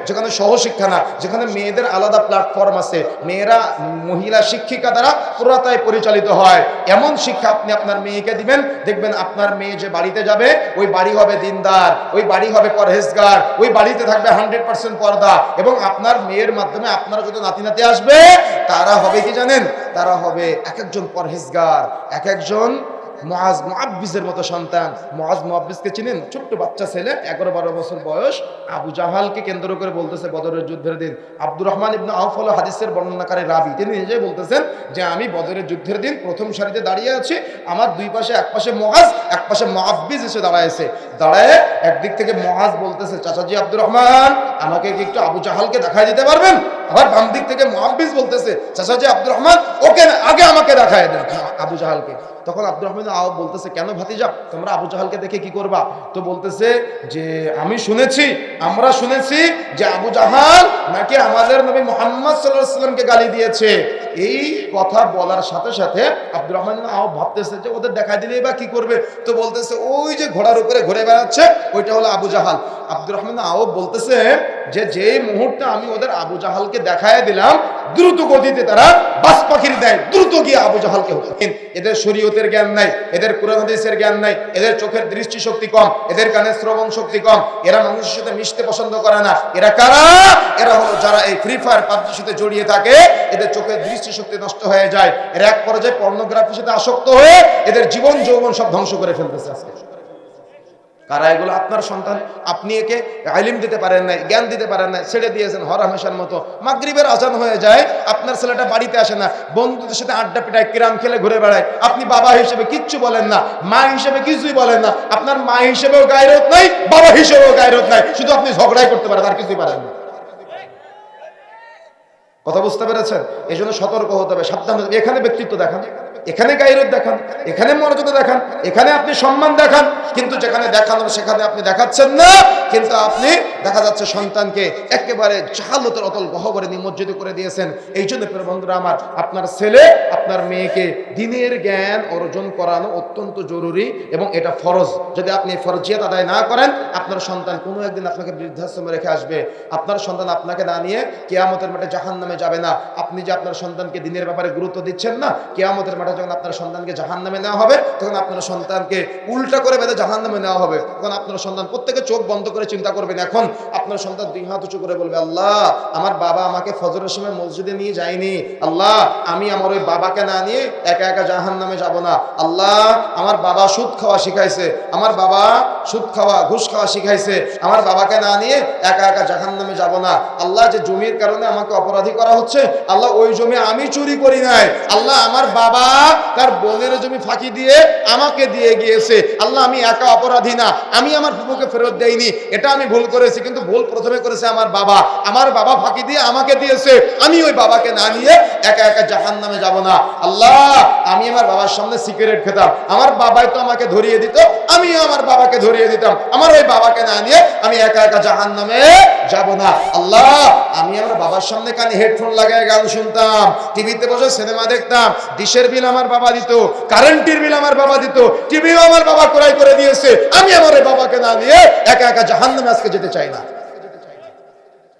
যেখানে সহশিক্ষা না, যেখানে মেয়েদের আলাদা প্ল্যাটফর্ম আছে, মেয়েরা মহিলা শিক্ষিকা দ্বারা পুরাতায় পরিচালিত হয়, এমন শিক্ষা আপনি আপনার মেয়েকে দিবেন। দেখবেন আপনার মেয়ে যে বাড়িতে যাবে, ওই বাড়ি হবে দিনদার, ওই বাড়ি হবে পরহেজগার, ওই বাড়িতে থাকবে 100% পর্দা। এবং আপনার মেয়ের মাধ্যমে আপনার যত নাতি নাতি আসবে, তারা হবে কি জানেন? তারা হবে এক একজন পরহেজগার, এক একজন মুআজ মুআব্বিজের মতো সন্তান। মুআজ মুআব্বিজকে চিনেন? ছোট্ট বাচ্চা ছেলে, 11-12 বছর বয়স, আবু জাহালকে কেন্দ্র করে বলতেছে বদরের যুদ্ধের দিন। আব্দুর রহমান ইবনে আউফ হলো হাদিসের বর্ণনাকারী রাবী, তিনি নিজেই বলতেছেন যে আমি বদরের যুদ্ধের দিন প্রথম সারিতে দাঁড়িয়ে আছি, আমার দুই পাশে, এক পাশে মুআজ, এক পাশে মুআব্বিজ এসে দাঁড়ায়ছে। দাঁড়ায় একদিক থেকে মুআজ বলতেছে, চাচাজি আব্দুর রহমান, আমাকে কি একটু আবু জাহালকে দেখায় দিতে পারবেন? আবার বাম দিক থেকে মুআব্বিজ বলতেছে, চাচাজি আব্দুর রহমান, ওকে আগে আমাকে দেখায় দেন আবু জাহালকে। তখন আব্দুর রহমান আউফ বলতেছে, কেন ভাতিজা, তোমরা আবু জাহালকে দেখে কি করবা? তো বলতেছে যে আমি শুনেছি, আমরা শুনেছি যে আবু জাহাল নাকি আমাদের নবী মুহাম্মদ সাল্লাল্লাহু আলাইহি ওয়াসাল্লামকে গালি দিয়েছে। এই কথা বলার সাথে সাথে আব্দুর রহমান আউফ ভাবতেছে যে ওদের দেখাই দিলেই বা কি করবে। তো বলতেছে ওই যে ঘোড়ার উপরে ঘুরে বেড়াচ্ছে, ওইটা হলো আবু জাহাল। আব্দুর রহমান আউফ বলতেছে যে যে মুহূর্তে আমি ওদের আবু জাহালকে দেখায় দিলাম, দ্রুত গতিতে তারা বাস পাখির দেয় দ্রুত গিয়ে আবু জাহালকে হত্যা। এদের শরীয়তের জ্ঞান নাই, এদের কুরআন হাদিসের জ্ঞান নাই, এদের চোখের দৃষ্টি শক্তি কম, এদের কানের শ্রবণ শক্তি কম, এরা মানুষের সাথে মিশতে পছন্দ করে না। এরা কারা? এরা হলো যারা এই ফ্রি ফায়ার পাবজির সাথে জড়িয়ে থাকে, এদের চোখের দৃষ্টি শক্তি নষ্ট হয়ে যায়, এরা এক পর্যায়ে পর্নোগ্রাফির সাথে আসক্ত হয়ে এদের জীবন যৌবন সব ধ্বংস করে ফেলতেছে আজকে। কারা এগুলো? আপনার সন্তান, আপনি একে ইলম দিতে পারেন নাই, জ্ঞান দিতে পারেন নাই, ছেড়ে দিয়েছেন হরহামেশার মতো। মাগরিবের আজান হয়ে যায়, আপনার ছেলেটা বাড়িতে আসে না, বন্ধুদের সাথে আড্ডা পিটায়, কিরাম খেলে ঘুরে বেড়ায়। আপনি বাবা হিসেবে কিচ্ছু বলেন না, মা হিসেবে কিছুই বলেন না। আপনার মা হিসেবেও গায়রত নাই, বাবা হিসেবেও গায়রত নাই, শুধু আপনি ঝগড়াই করতে পারেন, আর কিছুই পারেন না। কথা বুঝতে পেরেছেন? এই জন্য সতর্ক হতে হবে, সাবধান হতে হবে। এখানে ব্যক্তিত্ব দেখান, এখানে গায়রত দেখান, এখানে মর্যাদা দেখান, এখানে আপনি সম্মান দেখান, কিন্তু যেখানে দেখানোর সেখানে আপনি দেখাচ্ছেন না। কিন্তু আপনি দেখা যাচ্ছে সন্তানকে একেবারে জাহালতের অতল গহ্বরে নিমজ্জিত করে দিয়েছেন। এই জন্য প্রিয় বন্ধুরা আমার, আপনার ছেলে আপনার মেয়েকে দ্বীনের জ্ঞান অর্জন করানো অত্যন্ত জরুরি এবং এটা ফরজ। যদি আপনি ফরজিয়াত আদায় না করেন, আপনার সন্তান কোনো একদিন আপনাকে বৃদ্ধাশ্রমে রেখে আসবে। আপনার সন্তান আপনাকে না নিয়ে কিয়ামতের মাঠে জাহান্নামে যাবে না। আপনি যে আপনার সন্তানকে দ্বীনের ব্যাপারে গুরুত্ব দিচ্ছেন না, কিয়ামতের মাঠে যখন আপনার সন্তানকে জাহান্নামে নেওয়া হবে, তখন আপনার সন্তানকে উল্টা করে বেঁধে জাহান্নামে নেওয়া হবে। তখন আপনার সন্তান প্রত্যেকে চোখ বন্ধ করে চিন্তা করবেন। এখন আপনার সন্তান দুই হাত উঁচু করে বলবে, আল্লাহ, আমার বাবা আমাকে ফজরের সময় মসজিদে নিয়ে যায়নি। আল্লাহ, আমি আমার ওই বাবাকে না নিয়ে একা একা জাহান্নামে যাব না। আল্লাহ, আমার বাবা সুদ খাওয়া শিখাইছে, আমার বাবা সুদ খাওয়া ঘুষ খাওয়া শিখাইছে, আমার বাবাকে না নিয়ে একা একা জাহান্নামে যাব না। আল্লাহ, যে জমির কারণে আমাকে অপরাধী করা হচ্ছে, আল্লাহ ওই জমি আমি চুরি করি নাই। আল্লাহ, আমার বাবা তার বোনের জমি ফাঁকি দিয়ে আমাকে দিয়ে গিয়েছে। আল্লাহ, আমি একা অপরাধী না, আমি আমার ফুফুকে ফেরত দেইনি, এটা আমি ভুল করেছি, কিন্তু ভুল প্রথমে করেছে আমার বাবা। আমার বাবা ফাঁকি দিয়ে আমাকে দিয়েছে, আমি ওই বাবাকে না নিয়ে একা একা জাহান্নামে যাব না। আল্লাহ, আমি আমার বাবার সামনে সিগারেট খেতাম, আমার বাবাই তো আমাকে ধরিয়ে দিত, আমিও আমার বাবাকে ধরিয়ে দিতাম, আমার ওই বাবাকে না নিয়ে আমি একা একা জাহান্নামে যাব না। আল্লাহ, আমি আমার বাবার সামনে কানে হেডফোন লাগায় গান শুনতাম, টিভিতে বসে সিনেমা দেখতাম, ডিশের বিল আমার বাবা দিত, কারেন্টের বিল আমার বাবা দিত, টিভিও আমার বাবা ক্রয় করে দিয়েছে, আমি আমার ওই বাবাকে না নিয়ে একা একা জাহান্নামে আজকে যেতে চাই না।